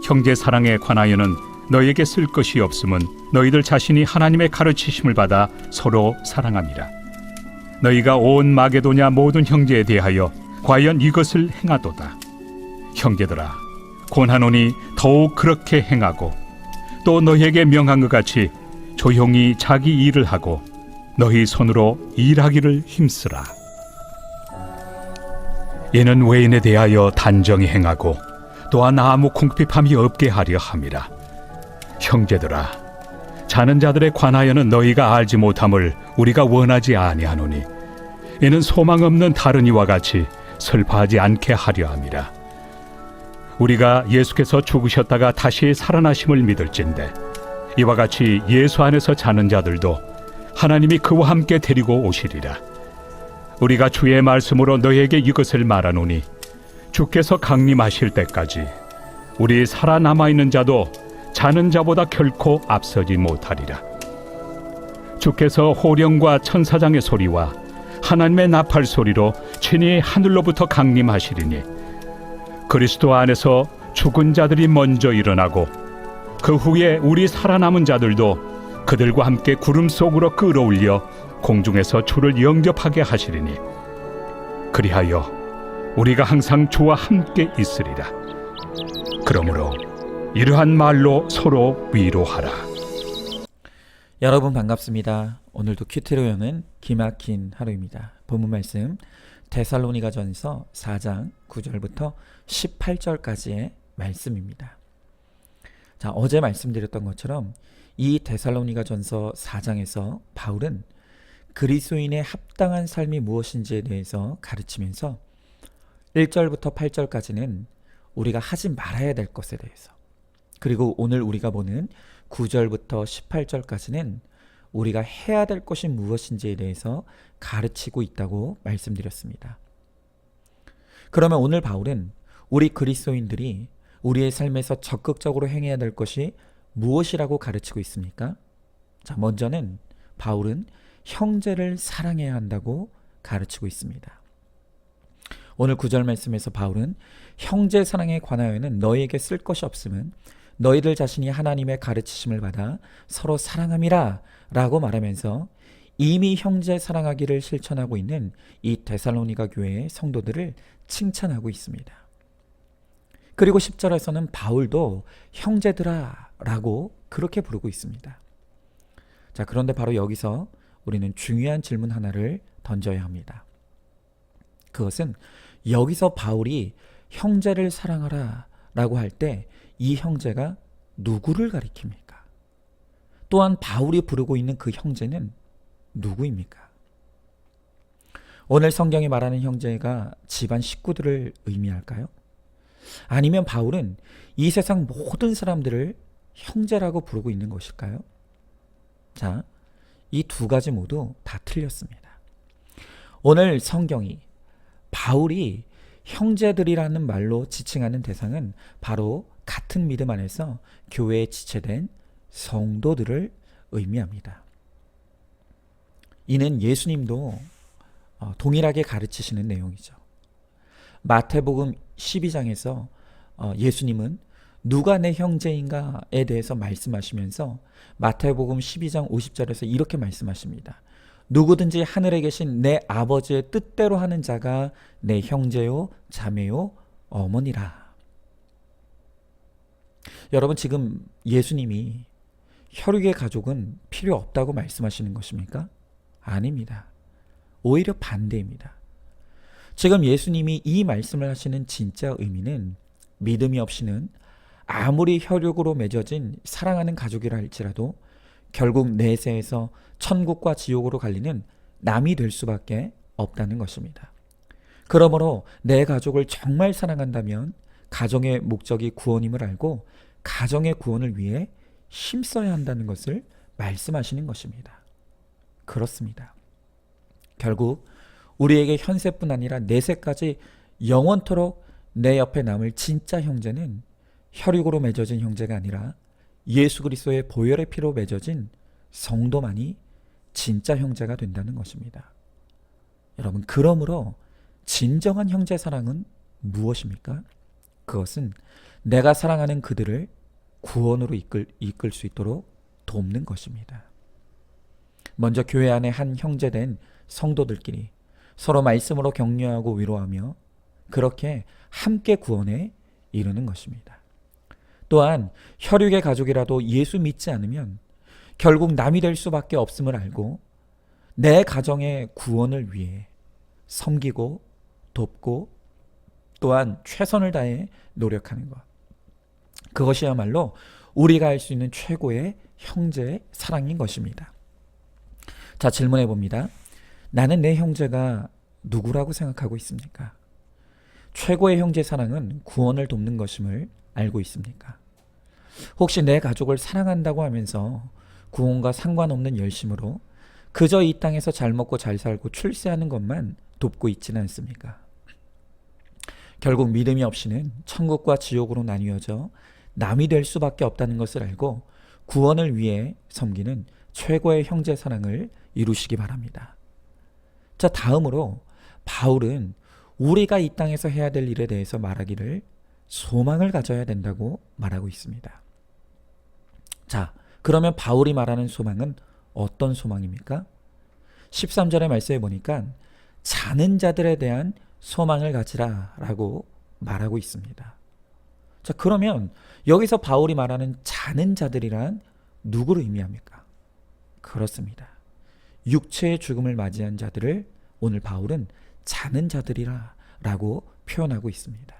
형제 사랑에 관하여는 너희에게 쓸 것이 없음은 너희들 자신이 하나님의 가르치심을 받아 서로 사랑함이라. 너희가 온 마게도냐 모든 형제에 대하여 과연 이것을 행하도다. 형제들아, 권하노니 더욱 그렇게 행하고, 또 너희에게 명한 것 같이 조용히 자기 일을 하고 너희 손으로 일하기를 힘쓰라. 이는 외인에 대하여 단정히 행하고 또한 아무 궁핍함이 없게 하려 함이라. 형제들아, 자는 자들에 관하여는 너희가 알지 못함을 우리가 원하지 아니하노니, 이는 소망 없는 다른 이와 같이 슬퍼하지 않게 하려 함이라. 우리가 예수께서 죽으셨다가 다시 살아나심을 믿을진대, 이와 같이 예수 안에서 자는 자들도 하나님이 그와 함께 데리고 오시리라. 우리가 주의 말씀으로 너희에게 이것을 말하노니, 주께서 강림하실 때까지 우리 살아남아 있는 자도 자는 자보다 결코 앞서지 못하리라. 주께서 호령과 천사장의 소리와 하나님의 나팔 소리로 친히 하늘로부터 강림하시리니, 그리스도 안에서 죽은 자들이 먼저 일어나고 그 후에 우리 살아남은 자들도 그들과 함께 구름 속으로 끌어올려 공중에서 주를 영접하게 하시리니, 그리하여 우리가 항상 주와 함께 있으리라. 그러므로 이러한 말로 서로 위로하라. 여러분 반갑습니다. 오늘도 큐티로 여는 기막힌 하루입니다. 본문 말씀 데살로니가전서 4장 9절부터 18절까지의 말씀입니다. 자, 어제 말씀드렸던 것처럼 이 데살로니가전서 4장에서 바울은 그리스도인의 합당한 삶이 무엇인지에 대해서 가르치면서 1절부터 8절까지는 우리가 하지 말아야 될 것에 대해서, 그리고 오늘 우리가 보는 9절부터 18절까지는 우리가 해야 될 것이 무엇인지에 대해서 가르치고 있다고 말씀드렸습니다. 그러면 오늘 바울은 우리 그리스도인들이 우리의 삶에서 적극적으로 행해야 될 것이 무엇이라고 가르치고 있습니까? 자, 먼저는 바울은 형제를 사랑해야 한다고 가르치고 있습니다. 오늘 9절 말씀에서 바울은 형제 사랑에 관하여는 너희에게 쓸 것이 없음은 너희들 자신이 하나님의 가르치심을 받아 서로 사랑함이라 라고 말하면서 이미 형제 사랑하기를 실천하고 있는 이 데살로니가 교회의 성도들을 칭찬하고 있습니다. 그리고 10절에서는 바울도 형제들아 라고 그렇게 부르고 있습니다. 자, 그런데 바로 여기서 우리는 중요한 질문 하나를 던져야 합니다. 그것은 여기서 바울이 형제를 사랑하라 라고 할 때 이 형제가 누구를 가리킵니까? 또한 바울이 부르고 있는 그 형제는 누구입니까? 오늘 성경이 말하는 형제가 집안 식구들을 의미할까요? 아니면 바울은 이 세상 모든 사람들을 형제라고 부르고 있는 것일까요? 자, 이 두 가지 모두 다 틀렸습니다. 오늘 성경이 바울이 형제들이라는 말로 지칭하는 대상은 바로 같은 믿음 안에서 교회에 지체된 성도들을 의미합니다. 이는 예수님도 동일하게 가르치시는 내용이죠. 마태복음 12장에서 예수님은 누가 내 형제인가에 대해서 말씀하시면서 마태복음 12장 50절에서 이렇게 말씀하십니다. 누구든지 하늘에 계신 내 아버지의 뜻대로 하는 자가 내 형제요 자매요 어머니라. 여러분, 지금 예수님이 혈육의 가족은 필요 없다고 말씀하시는 것입니까? 아닙니다. 오히려 반대입니다. 지금 예수님이 이 말씀을 하시는 진짜 의미는 믿음이 없이는 아무리 혈육으로 맺어진 사랑하는 가족이라 할지라도 결국 내세에서 천국과 지옥으로 갈리는 남이 될 수밖에 없다는 것입니다. 그러므로 내 가족을 정말 사랑한다면 가정의 목적이 구원임을 알고 가정의 구원을 위해 힘써야 한다는 것을 말씀하시는 것입니다. 그렇습니다. 결국 우리에게 현세뿐 아니라 내세까지 영원토록 내 옆에 남을 진짜 형제는 혈육으로 맺어진 형제가 아니라 예수 그리스도의 보혈의 피로 맺어진 성도만이 진짜 형제가 된다는 것입니다. 여러분, 그러므로 진정한 형제 사랑은 무엇입니까? 그것은 내가 사랑하는 그들을 구원으로 이끌 수 있도록 돕는 것입니다. 먼저 교회 안에 한 형제된 성도들끼리 서로 말씀으로 격려하고 위로하며 그렇게 함께 구원에 이르는 것입니다. 또한 혈육의 가족이라도 예수 믿지 않으면 결국 남이 될 수밖에 없음을 알고 내 가정의 구원을 위해 섬기고 돕고 또한 최선을 다해 노력하는 것. 그것이야말로 우리가 할 수 있는 최고의 형제의 사랑인 것입니다. 자, 질문해 봅니다. 나는 내 형제가 누구라고 생각하고 있습니까? 최고의 형제 사랑은 구원을 돕는 것임을 알고 있습니까? 혹시 내 가족을 사랑한다고 하면서 구원과 상관없는 열심으로 그저 이 땅에서 잘 먹고 잘 살고 출세하는 것만 돕고 있지는 않습니까? 결국 믿음이 없이는 천국과 지옥으로 나뉘어져 남이 될 수밖에 없다는 것을 알고 구원을 위해 섬기는 최고의 형제 사랑을 이루시기 바랍니다. 자, 다음으로 바울은 우리가 이 땅에서 해야 될 일에 대해서 말하기를 소망을 가져야 된다고 말하고 있습니다. 자, 그러면 바울이 말하는 소망은 어떤 소망입니까? 13절의 말씀에 보니까 자는 자들에 대한 소망을 가지라 라고 말하고 있습니다. 자, 그러면 여기서 바울이 말하는 자는 자들이란 누구를 의미합니까? 그렇습니다. 육체의 죽음을 맞이한 자들을 오늘 바울은 자는 자들이라 라고 표현하고 있습니다.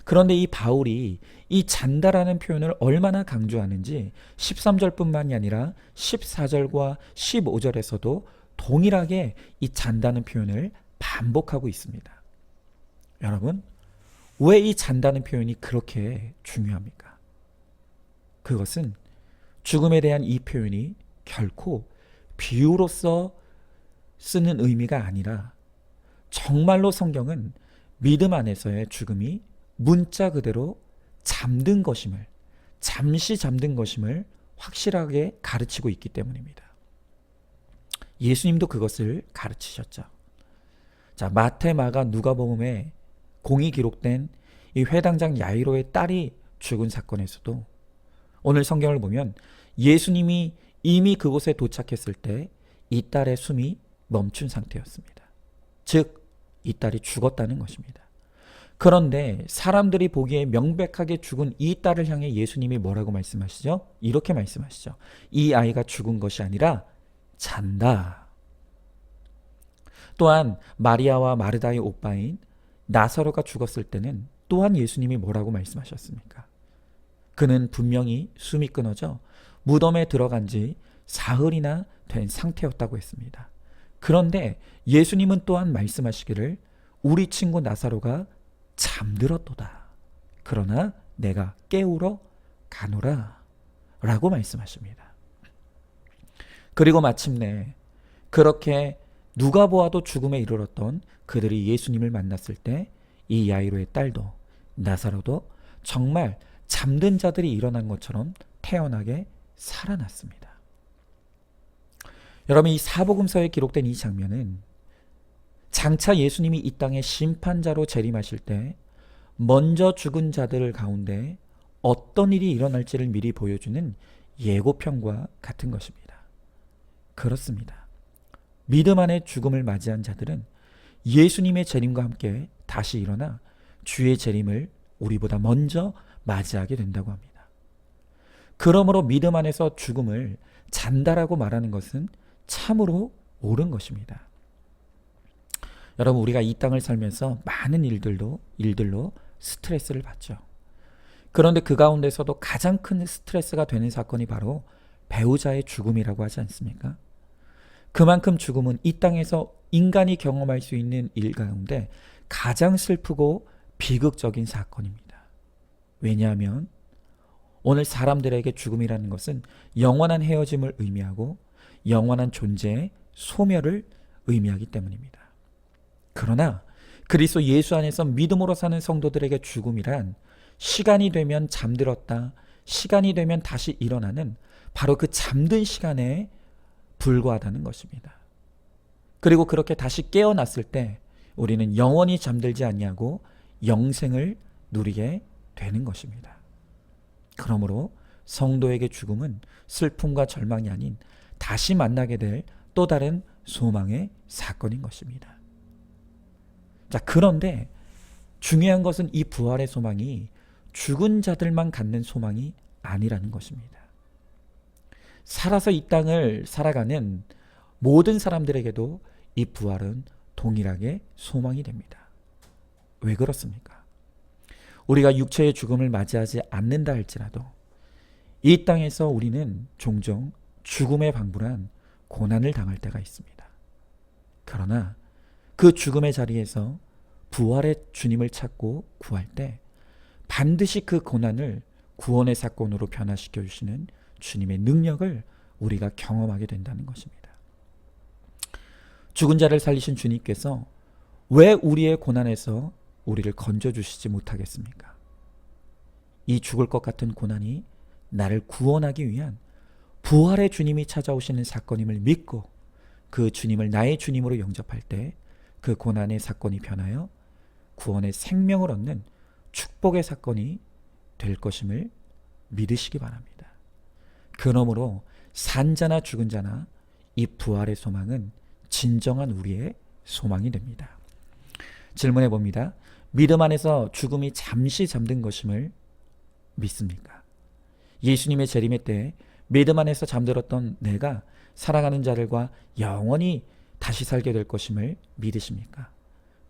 그런데 이 바울이 이 잔다라는 표현을 얼마나 강조하는지 13절뿐만이 아니라 14절과 15절에서도 동일하게 이 잔다는 표현을 반복하고 있습니다. 여러분, 왜 이 잔다는 표현이 그렇게 중요합니까? 그것은 죽음에 대한 이 표현이 결코 비유로서 쓰는 의미가 아니라 정말로 성경은 믿음 안에서의 죽음이 문자 그대로 잠든 것임을, 잠시 잠든 것임을 확실하게 가르치고 있기 때문입니다. 예수님도 그것을 가르치셨죠. 자, 마태, 마가, 누가복음에 공이 기록된 이 회당장 야이로의 딸이 죽은 사건에서도 오늘 성경을 보면 예수님이 이미 그곳에 도착했을 때 이 딸의 숨이 멈춘 상태였습니다. 즉, 이 딸이 죽었다는 것입니다. 그런데 사람들이 보기에 명백하게 죽은 이 딸을 향해 예수님이 뭐라고 말씀하시죠? 이렇게 말씀하시죠. 이 아이가 죽은 것이 아니라 잔다. 또한 마리아와 마르다의 오빠인 나사로가 죽었을 때는 또한 예수님이 뭐라고 말씀하셨습니까? 그는 분명히 숨이 끊어져 무덤에 들어간 지 사흘이나 된 상태였다고 했습니다. 그런데 예수님은 또한 말씀하시기를 우리 친구 나사로가 잠들었도다. 그러나 내가 깨우러 가노라 라고 말씀하십니다. 그리고 마침내 그렇게 누가 보아도 죽음에 이르렀던 그들이 예수님을 만났을 때 이 야이로의 딸도 나사로도 정말 잠든 자들이 일어난 것처럼 태어나게 살아났습니다. 여러분, 이 사복음서에 기록된 이 장면은 장차 예수님이 이 땅에 심판자로 재림하실 때 먼저 죽은 자들 가운데 어떤 일이 일어날지를 미리 보여주는 예고편과 같은 것입니다. 그렇습니다. 믿음 안에 죽음을 맞이한 자들은 예수님의 재림과 함께 다시 일어나 주의 재림을 우리보다 먼저 맞이하게 된다고 합니다. 그러므로 믿음 안에서 죽음을 잔다라고 말하는 것은 참으로 옳은 것입니다. 여러분, 우리가 이 땅을 살면서 많은 일들로 스트레스를 받죠. 그런데 그 가운데서도 가장 큰 스트레스가 되는 사건이 바로 배우자의 죽음이라고 하지 않습니까? 그만큼 죽음은 이 땅에서 인간이 경험할 수 있는 일 가운데 가장 슬프고 비극적인 사건입니다. 왜냐하면 오늘 사람들에게 죽음이라는 것은 영원한 헤어짐을 의미하고 영원한 존재의 소멸을 의미하기 때문입니다. 그러나 그리스도 예수 안에서 믿음으로 사는 성도들에게 죽음이란 시간이 되면 잠들었다, 시간이 되면 다시 일어나는 바로 그 잠든 시간에 불과하다는 것입니다. 그리고 그렇게 다시 깨어났을 때 우리는 영원히 잠들지 아니하고 영생을 누리게 되는 것입니다. 그러므로 성도에게 죽음은 슬픔과 절망이 아닌 다시 만나게 될 또 다른 소망의 사건인 것입니다. 자, 그런데 중요한 것은 이 부활의 소망이 죽은 자들만 갖는 소망이 아니라는 것입니다. 살아서 이 땅을 살아가는 모든 사람들에게도 이 부활은 동일하게 소망이 됩니다. 왜 그렇습니까? 우리가 육체의 죽음을 맞이하지 않는다 할지라도 이 땅에서 우리는 종종 죽음에 방불한 고난을 당할 때가 있습니다. 그러나 그 죽음의 자리에서 부활의 주님을 찾고 구할 때 반드시 그 고난을 구원의 사건으로 변화시켜 주시는 주님의 능력을 우리가 경험하게 된다는 것입니다. 죽은 자를 살리신 주님께서 왜 우리의 고난에서 우리를 건져주시지 못하겠습니까? 이 죽을 것 같은 고난이 나를 구원하기 위한 부활의 주님이 찾아오시는 사건임을 믿고 그 주님을 나의 주님으로 영접할 때 그 고난의 사건이 변하여 구원의 생명을 얻는 축복의 사건이 될 것임을 믿으시기 바랍니다. 그러므로 산 자나 죽은 자나 이 부활의 소망은 진정한 우리의 소망이 됩니다. 질문해 봅니다. 믿음 안에서 죽음이 잠시 잠든 것임을 믿습니까? 예수님의 재림의 때 믿음 안에서 잠들었던 내가 사랑하는 자들과 영원히 다시 살게 될 것임을 믿으십니까?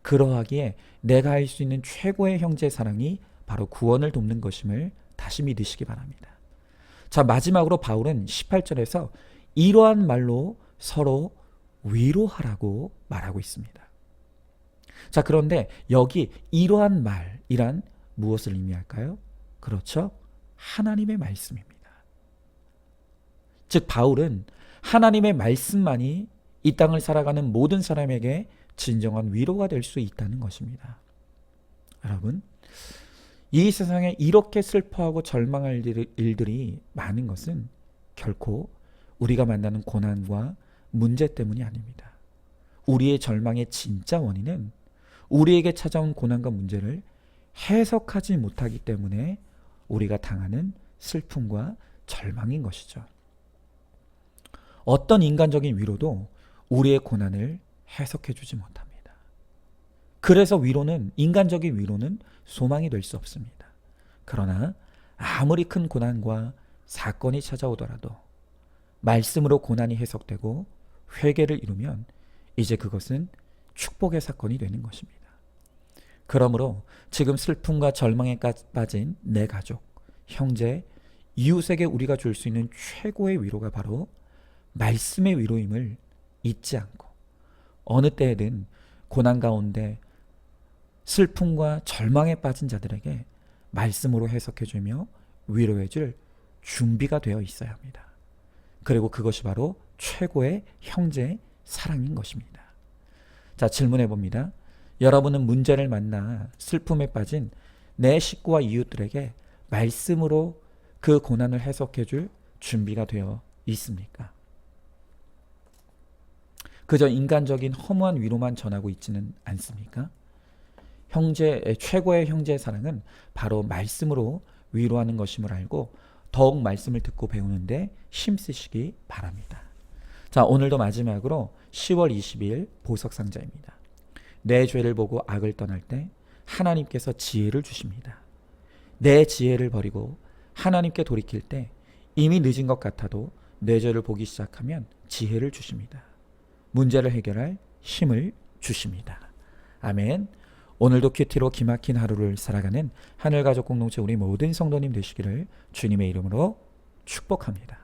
그러하기에 내가 할 수 있는 최고의 형제 사랑이 바로 구원을 돕는 것임을 다시 믿으시기 바랍니다. 자, 마지막으로 바울은 18절에서 이러한 말로 서로 위로하라고 말하고 있습니다. 자, 그런데 여기 이러한 말이란 무엇을 의미할까요? 그렇죠? 하나님의 말씀입니다. 즉 바울은 하나님의 말씀만이 이 땅을 살아가는 모든 사람에게 진정한 위로가 될 수 있다는 것입니다. 여러분, 이 세상에 이렇게 슬퍼하고 절망할 일들이 많은 것은 결코 우리가 만나는 고난과 문제 때문이 아닙니다. 우리의 절망의 진짜 원인은 우리에게 찾아온 고난과 문제를 해석하지 못하기 때문에 우리가 당하는 슬픔과 절망인 것이죠. 어떤 인간적인 위로도 우리의 고난을 해석해 주지 못합니다. 그래서 인간적인 위로는 소망이 될 수 없습니다. 그러나 아무리 큰 고난과 사건이 찾아오더라도 말씀으로 고난이 해석되고 회개를 이루면 이제 그것은 축복의 사건이 되는 것입니다. 그러므로 지금 슬픔과 절망에 빠진 내 가족, 형제, 이웃에게 우리가 줄 수 있는 최고의 위로가 바로 말씀의 위로임을 잊지 않고 어느 때에든 고난 가운데 슬픔과 절망에 빠진 자들에게 말씀으로 해석해주며 위로해줄 준비가 되어 있어야 합니다. 그리고 그것이 바로 최고의 형제의 사랑인 것입니다. 자, 질문해 봅니다. 여러분은 문제를 만나 슬픔에 빠진 내 식구와 이웃들에게 말씀으로 그 고난을 해석해줄 준비가 되어 있습니까? 그저 인간적인 허무한 위로만 전하고 있지는 않습니까? 최고의 형제의 사랑은 바로 말씀으로 위로하는 것임을 알고 더욱 말씀을 듣고 배우는데 힘쓰시기 바랍니다. 자, 오늘도 마지막으로 10월 20일 보석상자입니다. 내 죄를 보고 악을 떠날 때 하나님께서 지혜를 주십니다. 내 지혜를 버리고 하나님께 돌이킬 때 이미 늦은 것 같아도 내 죄를 보기 시작하면 지혜를 주십니다. 문제를 해결할 힘을 주십니다. 아멘. 오늘도 큐티로 기막힌 하루를 살아가는 하늘가족 공동체 우리 모든 성도님 되시기를 주님의 이름으로 축복합니다.